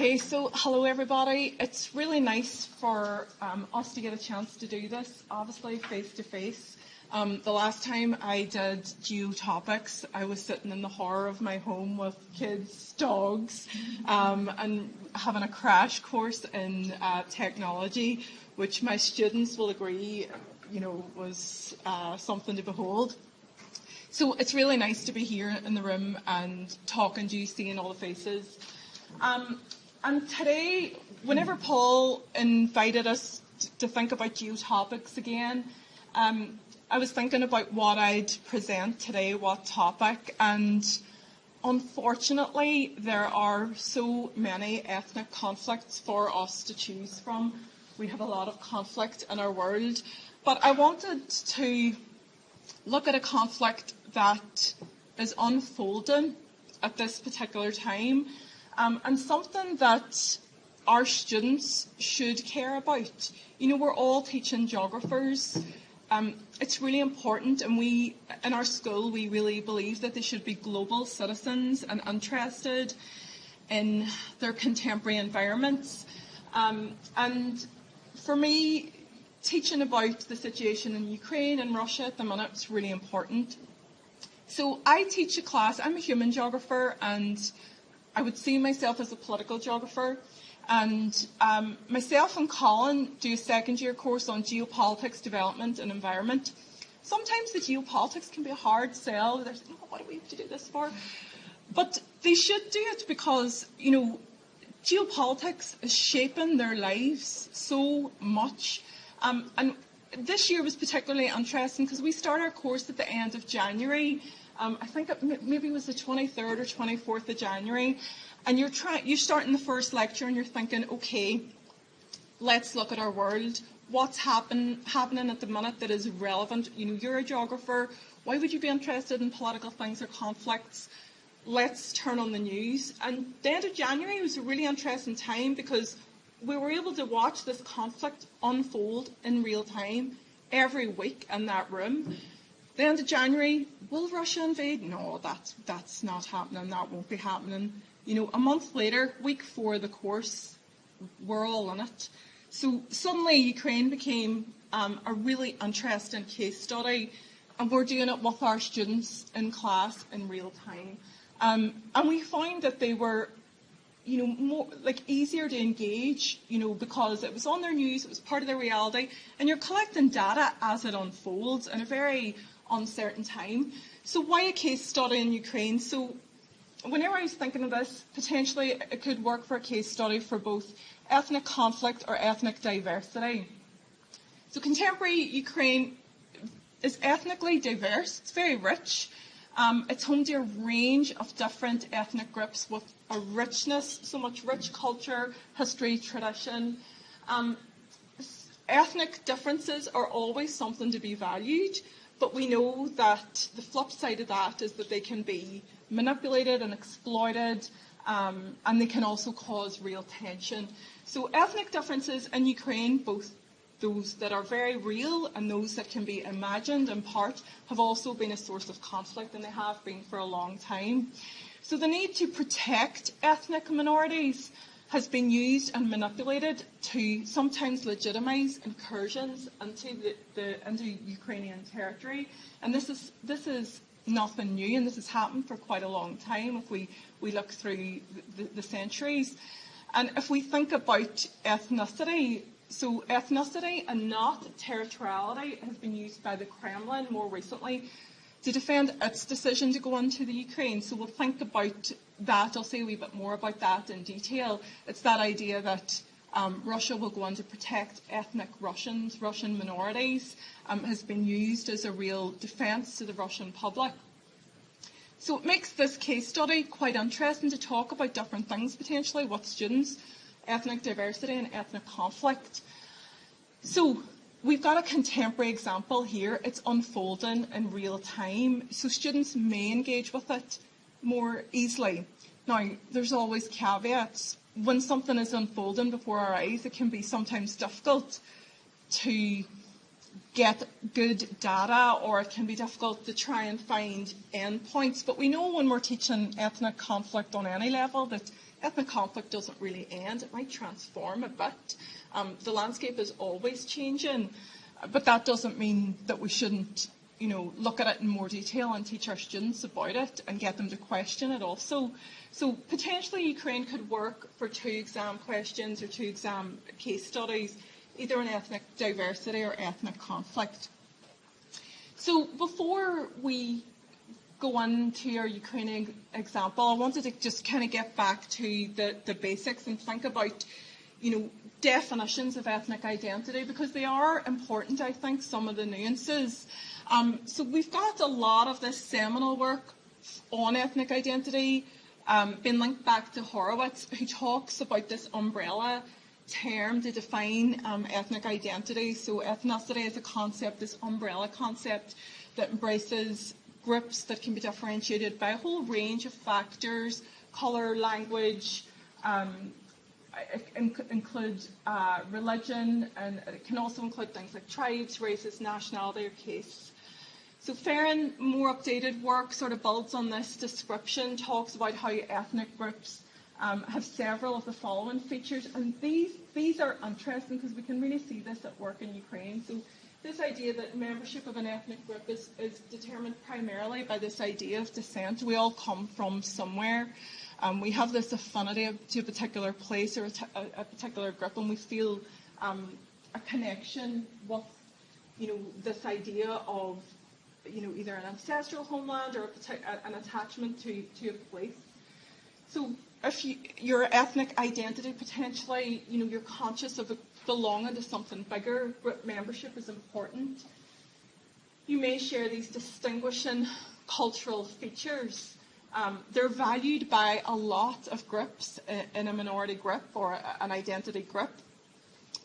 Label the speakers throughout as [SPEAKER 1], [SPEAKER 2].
[SPEAKER 1] Okay, so hello everybody. It's really nice for us to get a chance to do this, obviously face to face. The last time I did geotopics, I was sitting in the horror of my home with kids, dogs, and having a crash course in technology, which my students will agree, was something to behold. So it's really nice to be here in the room and talking to you, seeing all the faces. And today, whenever Paul invited us to think about geotopics again, I was thinking about what I'd present today, what topic, and unfortunately there are so many ethnic conflicts for us to choose from. We have a lot of conflict in our world, but I wanted to look at a conflict that is unfolding at this particular time, and something that our students should care about. We're all teaching geographers. It's really important, and in our school, we really believe that they should be global citizens and interested in their contemporary environments. And for me, teaching about the situation in Ukraine and Russia at the minute is really important. So I teach a class. I'm a human geographer, and I would see myself as a political geographer. And myself and Colin do a second-year course on geopolitics, development and environment. Sometimes the geopolitics can be a hard sell. They're saying, what do we have to do this for? But they should do it because, geopolitics is shaping their lives so much. And this year was particularly interesting because we start our course at the end of January. I think maybe it was the 23rd or 24th of January. And you're starting the first lecture and you're thinking, okay, let's look at our world. What's happening at the minute that is relevant? You're a geographer. Why would you be interested in political things or conflicts? Let's turn on the news. And the end of January was a really interesting time because we were able to watch this conflict unfold in real time every week in that room. The end of January, will Russia invade? No, that's not happening. That won't be happening. A month later, week 4 of the course, we're all in it. So suddenly Ukraine became a really interesting case study, and we're doing it with our students in class in real time. And we found that they were, more easier to engage, because it was on their news, it was part of their reality, and you're collecting data as it unfolds in a very uncertain time. So why a case study in Ukraine? So whenever I was thinking of this, potentially it could work for a case study for both ethnic conflict or ethnic diversity. So contemporary Ukraine is ethnically diverse. It's very rich. It's home to a range of different ethnic groups with a richness, so much rich culture, history, tradition. Ethnic differences are always something to be valued, but we know that the flip side of that is that they can be manipulated and exploited, and they can also cause real tension. So ethnic differences in Ukraine, both those that are very real and those that can be imagined in part, have also been a source of conflict, and they have been for a long time. So the need to protect ethnic minorities has been used and manipulated to sometimes legitimise incursions into Ukrainian territory. And this is nothing new, and this has happened for quite a long time if we look through the centuries. And if we think about ethnicity, so ethnicity and not territoriality has been used by the Kremlin more recently to defend its decision to go into the Ukraine. So we'll think about that. I'll say a wee bit more about that in detail. It's that idea that Russia will go on to protect ethnic Russians, Russian minorities, has been used as a real defence to the Russian public. So it makes this case study quite interesting to talk about different things potentially with students, ethnic diversity and ethnic conflict. So we've got a contemporary example here. It's unfolding in real time, so students may engage with it more easily. Now, there's always caveats. When something is unfolding before our eyes, it can be sometimes difficult to get good data, or it can be difficult to try and find endpoints. But we know when we're teaching ethnic conflict on any level that ethnic conflict doesn't really end. It might transform a bit. The landscape is always changing, but that doesn't mean that we shouldn't, look at it in more detail and teach our students about it and get them to question it also. So potentially Ukraine could work for 2 exam questions or 2 exam case studies, either on ethnic diversity or ethnic conflict. So before we go on to your Ukrainian example, I wanted to just kind of get back to the basics and think about, definitions of ethnic identity, because they are important, I think, some of the nuances. So we've got a lot of this seminal work on ethnic identity been linked back to Horowitz, who talks about this umbrella term to define ethnic identity. So ethnicity is a concept, this umbrella concept that embraces groups that can be differentiated by a whole range of factors: colour, language, it includes religion, and it can also include things like tribes, races, nationality, or caste. So Farron, more updated work, sort of builds on this description, talks about how ethnic groups have several of the following features, and these are interesting because we can really see this at work in Ukraine. So this idea that membership of an ethnic group is determined primarily by this idea of descent. We all come from somewhere. We have this affinity to a particular place or a particular group, and we feel a connection with, this idea of, either an ancestral homeland or an attachment to a place. So if your ethnic identity, potentially, you're conscious of belonging to something bigger, group membership is important. You may share these distinguishing cultural features. They're valued by a lot of groups in a minority group or an identity group.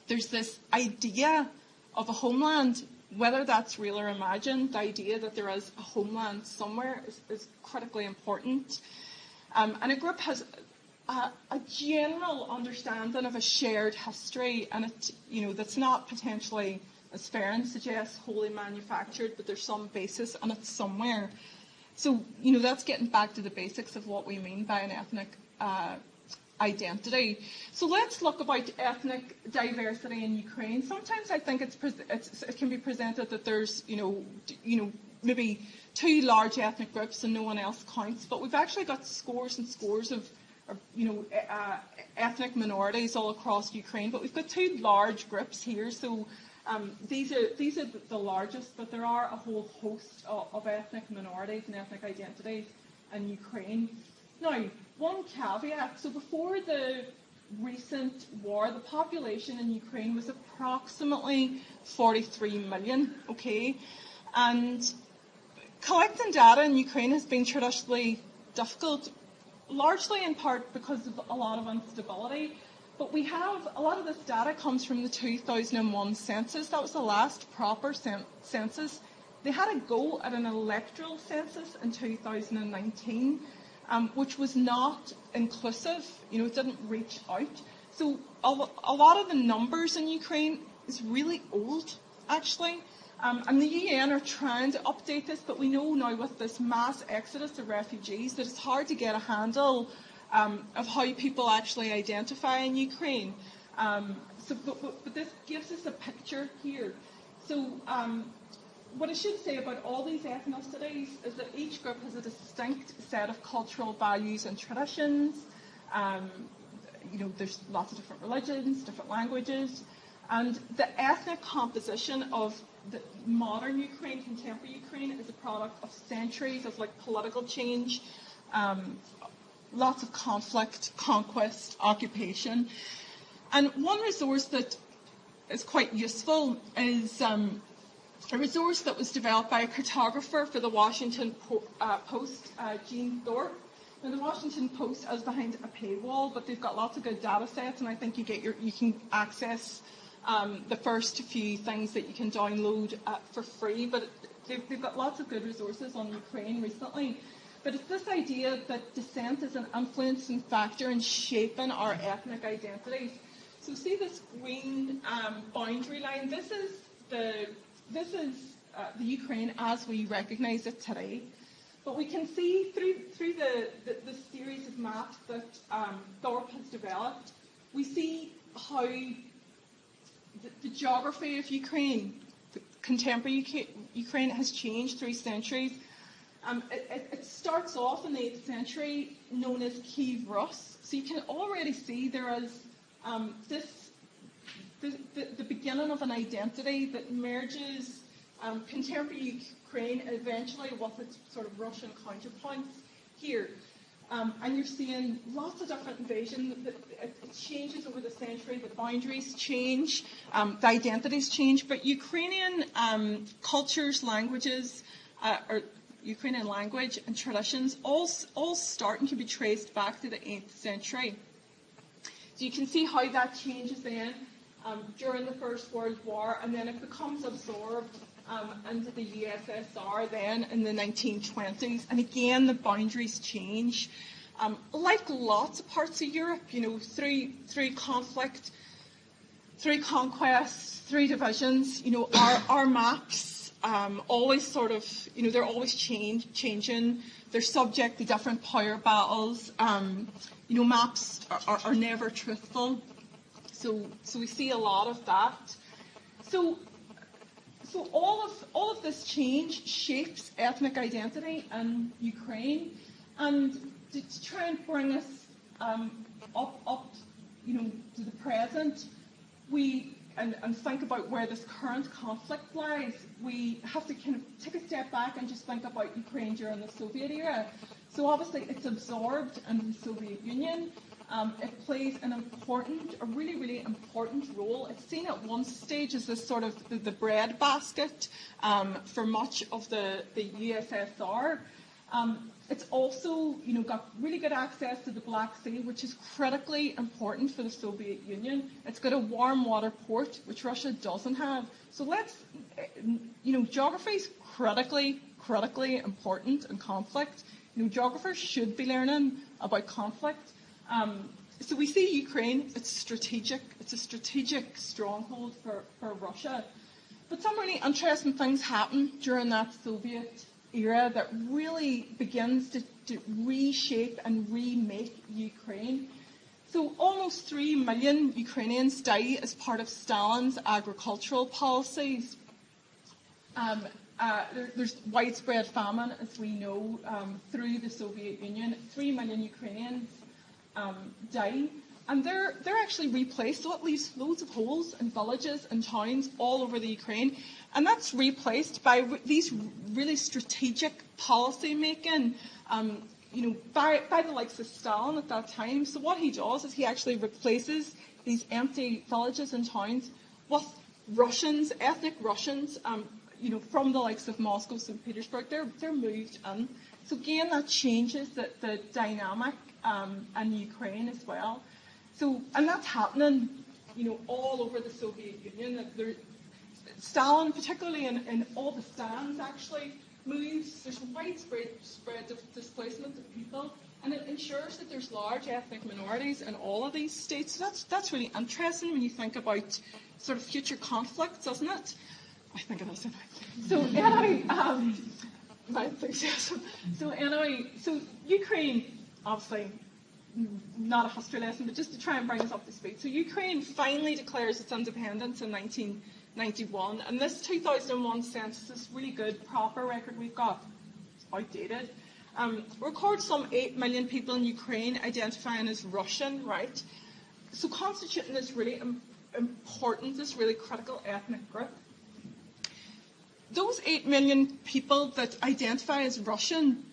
[SPEAKER 1] There's this idea of a homeland, whether that's real or imagined. The idea that there is a homeland somewhere is critically important. And a group has a general understanding of a shared history, and that's not potentially, as Farron suggests, wholly manufactured, but there's some basis and it's somewhere. So, that's getting back to the basics of what we mean by an ethnic identity. So let's look about ethnic diversity in Ukraine. Sometimes I think it can be presented that there's, maybe 2 large ethnic groups and no one else counts, but we've actually got scores and scores of ethnic minorities all across Ukraine, but we've got 2 large groups here. So these are the largest, but there are a whole host of ethnic minorities and ethnic identities in Ukraine. Now, one caveat: so before the recent war, the population in Ukraine was approximately 43 million. Okay, and collecting data in Ukraine has been traditionally difficult, largely in part because of a lot of instability. But we have, a lot of this data comes from the 2001 census. That was the last proper census. They had a go at an electoral census in 2019, which was not inclusive. It didn't reach out. So a lot of the numbers in Ukraine is really old, actually. And the UN are trying to update this, but we know now with this mass exodus of refugees that it's hard to get a handle of how people actually identify in Ukraine. But this gives us a picture here. So what I should say about all these ethnicities is that each group has a distinct set of cultural values and traditions. There's lots of different religions, different languages, and the ethnic composition of the modern Ukraine, contemporary Ukraine, is a product of centuries of political change, lots of conflict, conquest, occupation. And one resource that is quite useful is a resource that was developed by a cartographer for the Washington Post, Jean Thorpe. Now, the Washington Post is behind a paywall, but they've got lots of good data sets, and I think you can access the first few things that you can download for free. But they've got lots of good resources on Ukraine recently. But it's this idea that descent is an influencing factor in shaping our ethnic identities. So see this green boundary line. This is the Ukraine as we recognise it today. But we can see through the series of maps that Thorpe has developed, we see how the geography of Ukraine, the contemporary Ukraine, has changed through centuries. It starts off in the 8th century known as Kiev Rus. So you can already see there is the beginning of an identity that merges contemporary Ukraine eventually with its sort of Russian counterpoints here. And you're seeing lots of different invasions. It changes over the century. The boundaries change. The identities change. But Ukrainian cultures, languages, or Ukrainian language and traditions all start and can be traced back to the 8th century. So you can see how that changes then during the First World War, and then it becomes absorbed into the USSR then in the 1920s. And again, the boundaries change. Like lots of parts of Europe, through conflict, through conquest, through divisions, our maps always sort of, they're always changing. They're subject to different power battles. Maps are never truthful. So we see a lot of that. So all of this change shapes ethnic identity in Ukraine, and to try and bring us up to the present, and think about where this current conflict lies, we have to kind of take a step back and just think about Ukraine during the Soviet era. So obviously it's absorbed into the Soviet Union. It plays a really, really important role. It's seen at one stage as this sort of the breadbasket for much of the USSR. It's also, got really good access to the Black Sea, which is critically important for the Soviet Union. It's got a warm water port, which Russia doesn't have. So geography is critically important in conflict. Geographers should be learning about conflict. So we see Ukraine, it's strategic. It's a strategic stronghold for Russia. But some really interesting things happen during that Soviet era that really begins to reshape and remake Ukraine. So almost 3 million Ukrainians die as part of Stalin's agricultural policies. There's widespread famine, as we know, through the Soviet Union. 3 million Ukrainians die, and they're actually replaced. So it leaves loads of holes in villages and towns all over the Ukraine, and that's replaced by these really strategic policy making, by the likes of Stalin at that time. So what he does is he actually replaces these empty villages and towns with Russians, ethnic Russians, from the likes of Moscow, St. Petersburg. They're moved in. So again, that changes the dynamic in Ukraine as well. So, and that's happening, all over the Soviet Union. Stalin, particularly in all the stands, actually moves. There's widespread displacement of people, and it ensures that there's large ethnic minorities in all of these states. So that's really interesting when you think about sort of future conflicts, doesn't it? I think it is. So anyway, my enthusiasm. So anyway, so Ukraine, obviously, not a history lesson, but just to try and bring us up to speed. So Ukraine finally declares its independence in 1991, and this 2001 census is really good, proper record we've got. It's outdated. Records some 8 million people in Ukraine identifying as Russian, right? So constituting this really important, this really critical ethnic group. Those 8 million people that identify as Russian,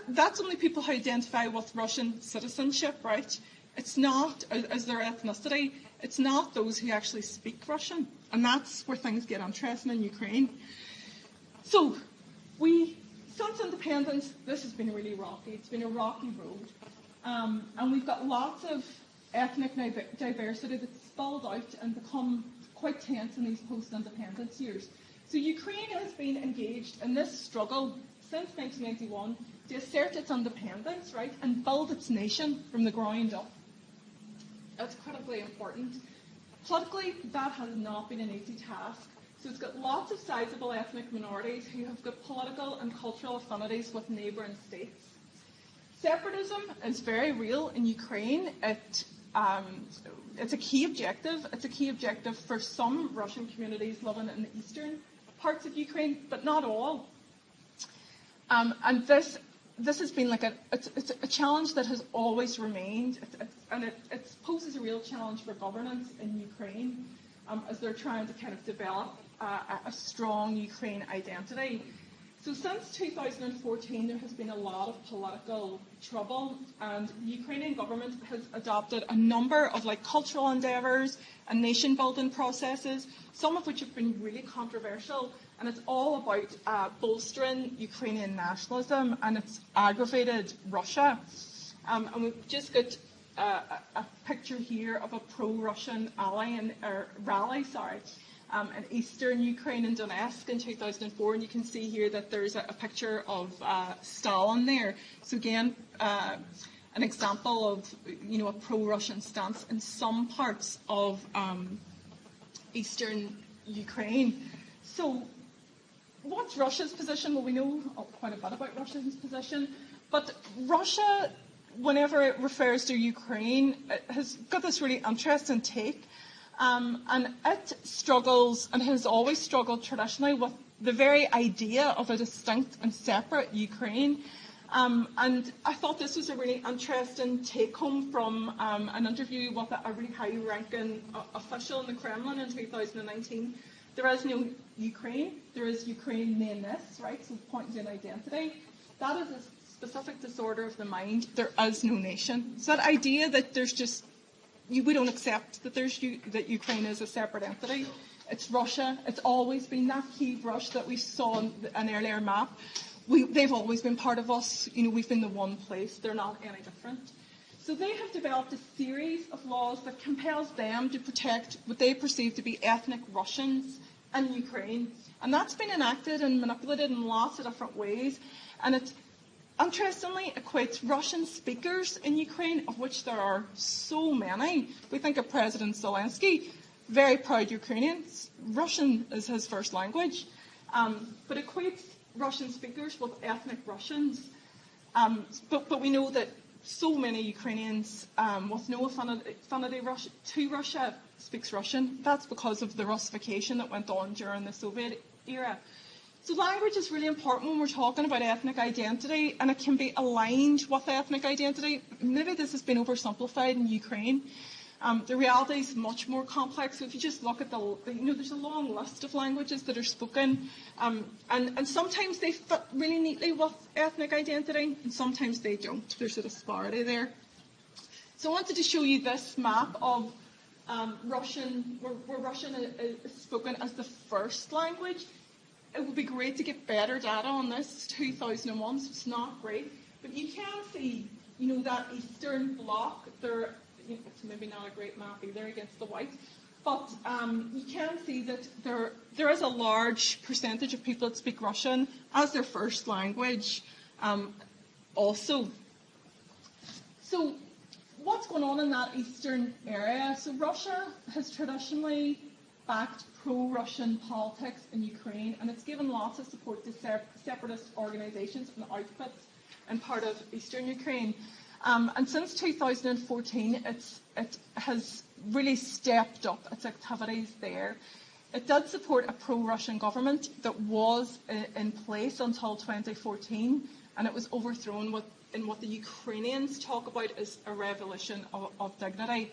[SPEAKER 1] that's only people who identify with Russian citizenship, right? It's not as their ethnicity. It's not those who actually speak Russian. And that's where things get interesting in Ukraine. So, since independence, this has been really rocky. It's been a rocky road. And we've got lots of ethnic diversity that's spilled out and become quite tense in these post-independence years. So Ukraine has been engaged in this struggle since 1991 to assert its independence, right, and build its nation from the ground up. That's critically important. Politically, that has not been an easy task. So it's got lots of sizable ethnic minorities who have got political and cultural affinities with neighbouring states. Separatism is very real in Ukraine. It's a key objective. It's a key objective for some Russian communities living in the eastern parts of Ukraine, but not all. And this has been like it's a challenge that has always remained, it poses a real challenge for governance in Ukraine as they're trying to kind of develop a strong Ukraine identity. So since 2014, there has been a lot of political trouble, and the Ukrainian government has adopted a number of cultural endeavours and nation-building processes, some of which have been really controversial, and it's all about bolstering Ukrainian nationalism, and it's aggravated Russia. And we've just got a picture here of a pro-Russian rally in eastern Ukraine in Donetsk in 2004, and you can see here that there's a picture of Stalin there. So again, an example of a pro-Russian stance in some parts of eastern Ukraine. So what's Russia's position? Well, we know quite a bit about Russia's position, but Russia, whenever it refers to Ukraine, it has got this really interesting take. And it struggles, and has always struggled traditionally, with the very idea of a distinct and separate Ukraine. And I thought this was a really interesting take-home from an interview with a really high-ranking official in the Kremlin in 2019. There is no Ukraine, there is Ukrainianness, right? So pointing to an identity. That is a specific disorder of the mind. There is no nation. So that idea that there's just we don't accept that that Ukraine is a separate entity. It's Russia. It's always been that Kiev Rush that we saw in an earlier map. They've always been part of us. We've been the one place. They're not any different. So they have developed a series of laws that compels them to protect what they perceive to be ethnic Russians in Ukraine. And that's been enacted and manipulated in lots of different ways. And it interestingly equates Russian speakers in Ukraine, of which there are so many. We think of President Zelensky, very proud Ukrainian. Russian is his first language. But equates Russian speakers with ethnic Russians. But we know that so many Ukrainians with no affinity to Russia speaks Russian. That's because of the Russification that went on during the Soviet era. So language is really important when we're talking about ethnic identity, and it can be aligned with ethnic identity. Maybe this has been oversimplified in Ukraine. The reality is much more complex. So if you just look at there's a long list of languages that are spoken, and sometimes they fit really neatly with ethnic identity, and sometimes they don't. There's a disparity there. So I wanted to show you this map of Russian, where Russian is spoken as the first language. It would be great to get better data on this. It's 2001, so it's not great. But you can see, that eastern bloc. It's maybe not a great map either against the white. But you can see that there is a large percentage of people that speak Russian as their first language also. So what's going on in that eastern area? So Russia has traditionally backed pro-Russian politics in Ukraine, and it's given lots of support to separatist organisations and outfits in part of eastern Ukraine. And since 2014, it has really stepped up its activities there. It did support a pro-Russian government that was in place until 2014, and it was overthrown in what the Ukrainians talk about as a revolution of dignity.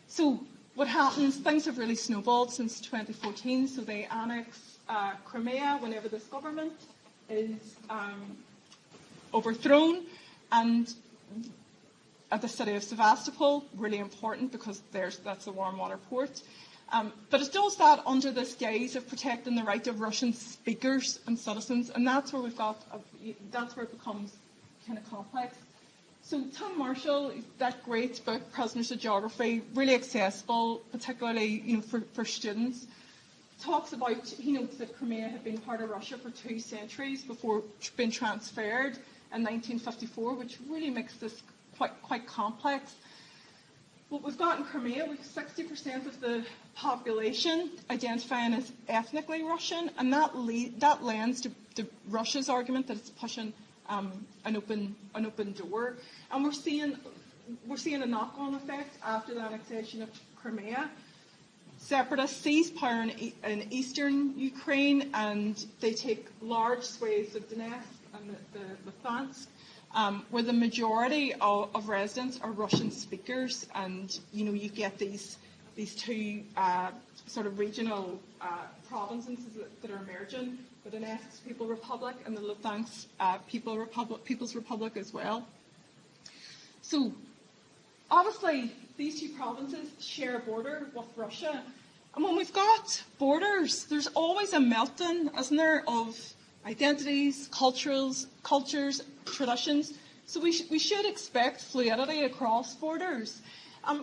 [SPEAKER 1] So what happens, things have really snowballed since 2014, so they annex Crimea whenever this government is overthrown, and at the city of Sevastopol, really important because that's a warm water port. But it does that under this guise of protecting the right of Russian speakers and citizens, and that's where that's where it becomes kind of complex. So Tim Marshall, that great book, Prisoners of Geography, really accessible, particularly for students, talks about, he notes that Crimea had been part of Russia for 2 centuries before being transferred in 1954, which really makes this quite complex. what we've got in Crimea, we've 60% of the population identifying as ethnically Russian, and that lends to Russia's argument that it's pushing an open door. And we're seeing a knock-on effect after the annexation of Crimea. Separatists seize power in eastern Ukraine, and they take large swathes of Donetsk and the Luhansk, where the majority of residents are Russian speakers, and you get these two sort of regional provinces that are emerging, the Donetsk People's Republic and the Luhansk People's Republic as well. So obviously these two provinces share a border with Russia, and when we've got borders, there's always a meltdown, isn't there, of identities, cultures, traditions. So we should expect fluidity across borders.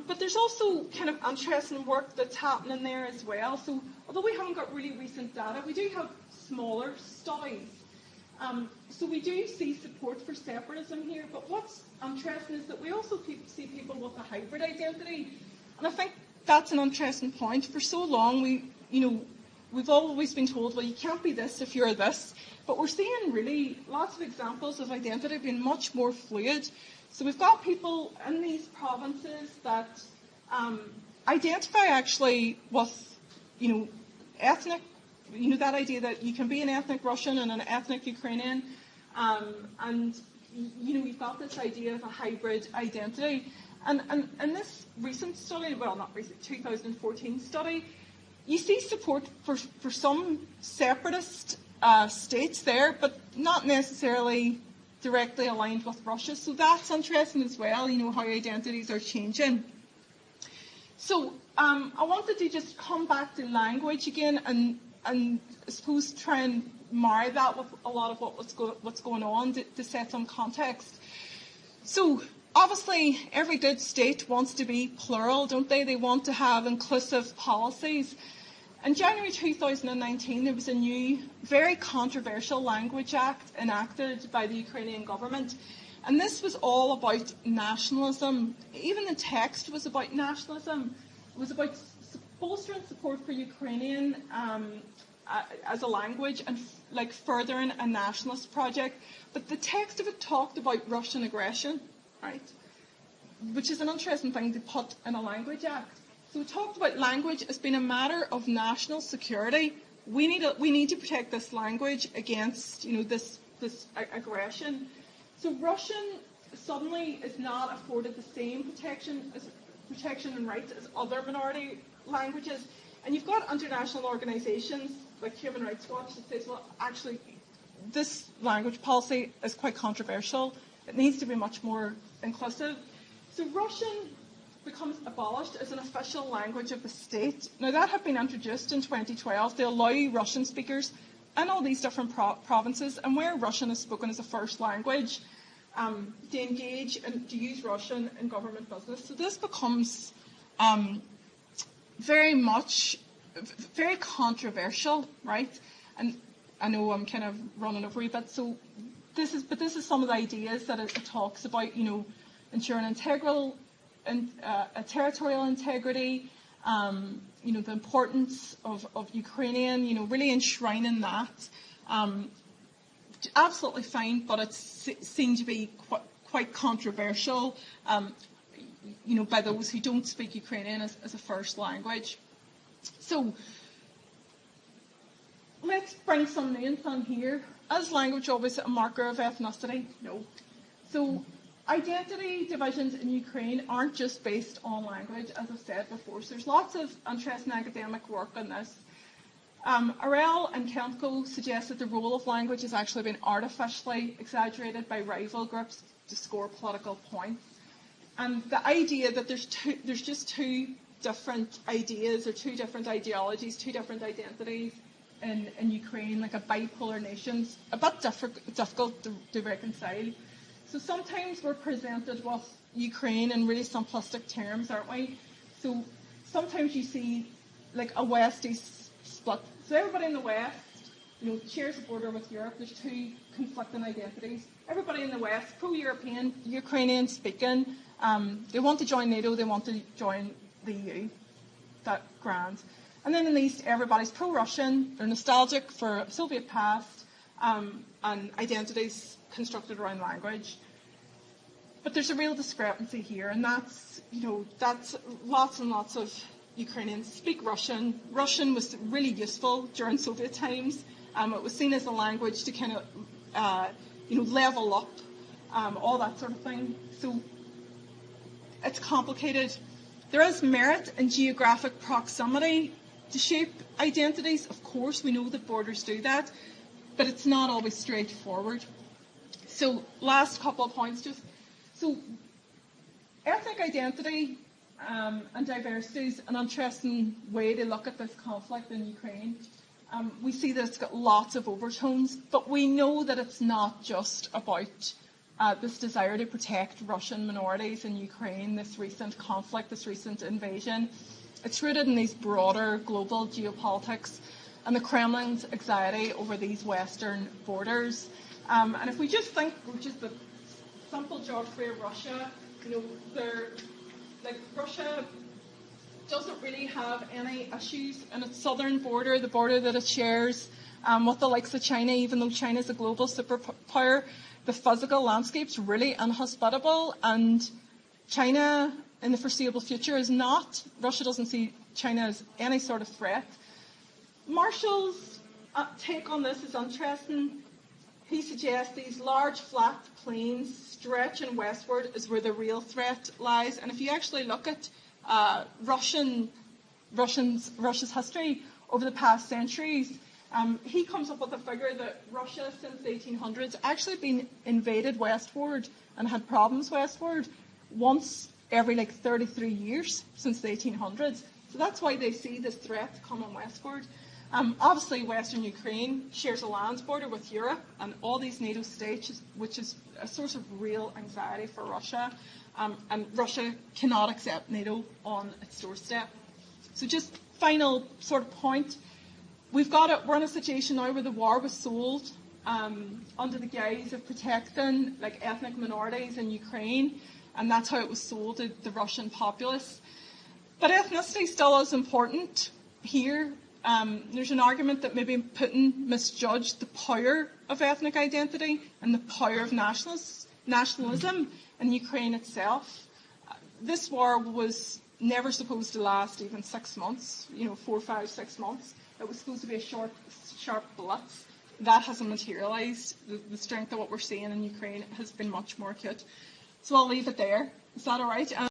[SPEAKER 1] But there's also kind of interesting work that's happening there as well. So although we haven't got really recent data, we do have smaller studies. So we do see support for separatism here. But what's interesting is that we also see people with a hybrid identity. And I think that's an interesting point. For so long, we've always been told, well, you can't be this if you're this. But we're seeing really lots of examples of identity being much more fluid. So we've got people in these provinces that identify actually with, ethnic, that idea that you can be an ethnic Russian and an ethnic Ukrainian. And we've got this idea of a hybrid identity. And this recent study, well, not recent, 2014 study, you see support for some separatist states there, but not necessarily directly aligned with Russia. So that's interesting as well, how identities are changing. So I wanted to just come back to language again and I suppose try and marry that with a lot of what's going on to set some context. So obviously every good state wants to be plural, don't they? They want to have inclusive policies. In January 2019, there was a new, very controversial Language Act enacted by the Ukrainian government. And this was all about nationalism. Even the text was about nationalism. It was about bolstering support for Ukrainian as a language and furthering a nationalist project. But the text of it talked about Russian aggression, right? Which is an interesting thing to put in a Language Act. So we talked about language as being a matter of national security. We need to protect this language against this aggression. So Russian suddenly is not afforded the same protection and rights as other minority languages. And you've got international organisations like Human Rights Watch that says, well, actually, this language policy is quite controversial. It needs to be much more inclusive. So Russian becomes abolished as an official language of the state. Now, that had been introduced in 2012 to allow Russian speakers in all these different provinces, and where Russian is spoken as a first language, to engage and to use Russian in government business. So this becomes very controversial, right? And I know I'm kind of running over a bit. So this is some of the ideas that it talks about. Ensuring territorial integrity. The importance of Ukrainian. Really enshrining that. Absolutely fine, but it seemed to be quite controversial. By those who don't speak Ukrainian as a first language. So let's bring some names on here. Is language always a marker of ethnicity? No. So identity divisions in Ukraine aren't just based on language, as I've said before. So there's lots of interesting academic work on this. Arel and Kempko suggest that the role of language has actually been artificially exaggerated by rival groups to score political points. And the idea that there's just two different ideas or two different ideologies, two different identities in Ukraine, like a bipolar nation's a bit difficult to reconcile. So sometimes we're presented with Ukraine in really simplistic terms, aren't we? So sometimes you see like a West-East split. So everybody in the West, shares a border with Europe. There's two conflicting identities. Everybody in the West, pro-European, Ukrainian speaking, They want to join NATO, they want to join the EU. That grand. And then in the East, everybody's pro-Russian, they're nostalgic for Soviet past, and identities constructed around language. But there's a real discrepancy here, and that's lots and lots of Ukrainians speak Russian. Russian was really useful during Soviet times. It was seen as a language to kind of, level up, all that sort of thing. So it's complicated. There is merit in geographic proximity to shape identities. Of course, we know that borders do that, but it's not always straightforward. So last couple of points just. So ethnic identity and diversity is an interesting way to look at this conflict in Ukraine. We see that it's got lots of overtones, but we know that it's not just about this desire to protect Russian minorities in Ukraine, this recent conflict, this recent invasion. It's rooted in these broader global geopolitics and the Kremlin's anxiety over these Western borders. And if we just think, which is the simple geography of Russia, Russia doesn't really have any issues in its southern border, the border that it shares with the likes of China, even though China is a global superpower. The physical landscape's really inhospitable, and China in the foreseeable future is not. Russia doesn't see China as any sort of threat. Marshall's take on this is interesting. He suggests these large flat plains stretching westward is where the real threat lies. And if you actually look at Russia's history over the past centuries, he comes up with a figure that Russia since the 1800s actually been invaded westward and had problems westward once every 33 years since the 1800s. So that's why they see this threat coming westward. Obviously, Western Ukraine shares a lands border with Europe and all these NATO states, which is a source of real anxiety for Russia. And Russia cannot accept NATO on its doorstep. So just final sort of point. We're in a situation now where the war was sold under the guise of protecting ethnic minorities in Ukraine, and that's how it was sold to the Russian populace. But ethnicity still is important here. There's an argument that maybe Putin misjudged the power of ethnic identity and the power of nationalism in Ukraine itself. This war was never supposed to last even 6 months, 4, 5, 6 months. It was supposed to be a short, sharp blitz. That hasn't materialised. The strength of what we're seeing in Ukraine has been much more acute. So I'll leave it there. Is that all right?